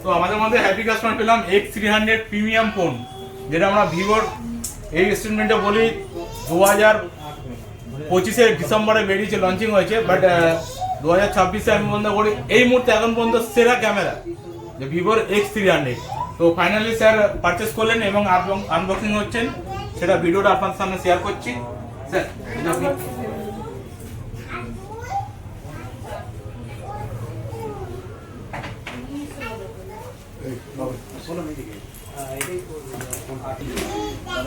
তো আমাদের মধ্যে হ্যাপি কাস্টমার পেলাম X300 প্রিমিয়াম ফোন, যেটা আমরা ভিভোর এই স্টেটমেন্টে বলি 2025 ডিসেম্বরে বেরিয়েছে, লঞ্চিং হয়েছে, বাট 2026 আমি বন্ধ করি এই মুহূর্তে এখন পর্যন্ত সেরা ক্যামেরা যে ভিভোর X300। তো ফাইনালি স্যার পারচেস করলেন এবং আনবক্সিং হচ্ছেন, সেটা ভিডিওটা আপনার সামনে শেয়ার করছি। স্যার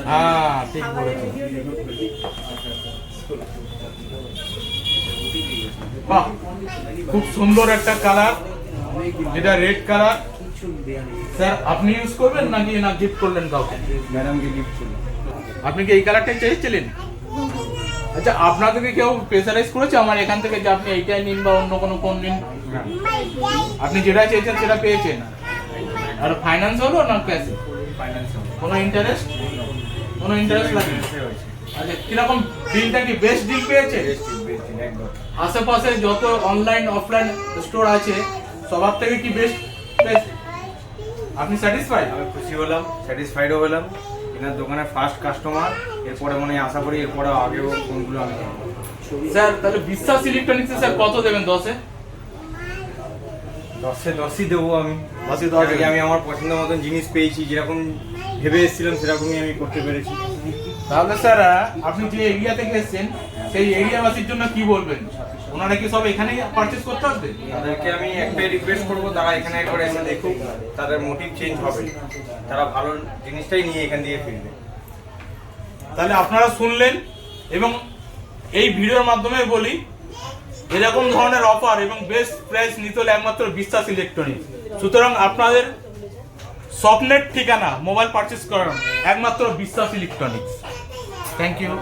হ্যাঁ ঠিক বলেছেন, বাহ খুব সুন্দর একটা কালার, যেটা রেড কালার। স্যার আপনি ইউজ করবেন নাকি না গিফট করলেন কাউকে? ম্যাডামকে গিফট করলাম। আপনি কি এই কালারটাই চেয়েছিলেন? আচ্ছা, আপনাদেরকে কেউ প্রেসারাইজ করেছে আমার এখান থেকে যে আপনি এইটাই নিন বা অন্য কোনো ফোন নিন? আপনি যেটা চেয়েছেন সেটা পেয়েছেন। আর ফাইন্যান্স হলো না ক্যাশে? ফাইন্যান্স কোনো ইন্টারেস্ট? কোনো ইন্টারেস্ট লাগে? আচ্ছা, কিরকম ডিলটা কি বেস্ট ডিল পেয়েছে? একদম। আশেপাশে যত অনলাইন অফলাইন স্টোর আছে সবার থেকে কি বেস্ট? আপনি স্যাটিসফাইড? আমি খুশি হলাম, স্যাটিসফাইডও হলাম। এনার দোকানে ফার্স্ট কাস্টমার, এরপরে মনে হয় আশা করি এরপরে আগেও ফোনগুলো আমি কিনবো। স্যার তাহলে বিশ্বাস ইলেকট্রনিক্সে স্যার কত দেবেন? 10-এ? 10-10ই দেবো আমি। 10-এ 10 আগে আমি আমার পছন্দ মতন জিনিস পেয়েছি, যেরকম ভেবে এসেছিলাম সেরকমই আমি করতে পেরেছি। তাহলে স্যার আপনি যে এরিয়া থেকে এসেছেন সেই এরিয়াবাসীর জন্য কি বলবেন? ওনারা কি সব এখানেই পারচেজ করতে আসবে? তাদেরকে আমি একটাই রিকোয়েস্ট করবো, তারা এখানে একবার এসে দেখুক, তাদের মোটিভ চেঞ্জ হবে, তারা ভালো জিনিসটাই নিয়ে এখান দিয়ে ফিরবে। তাহলে আপনারা শুনলেন, এবং এই ভিডিওর মাধ্যমে বলি এরকম ধরনের অফার এবং বেস্ট প্রাইস নিতে হলে একমাত্র বিশ্বাস ইলেকট্রনিক্স। সুতরাং আপনাদের স্বপ্নের ঠিকানা মোবাইল পারচেজ করার একমাত্র বিশ্বাস ইলেকট্রনিক্স। Thank you.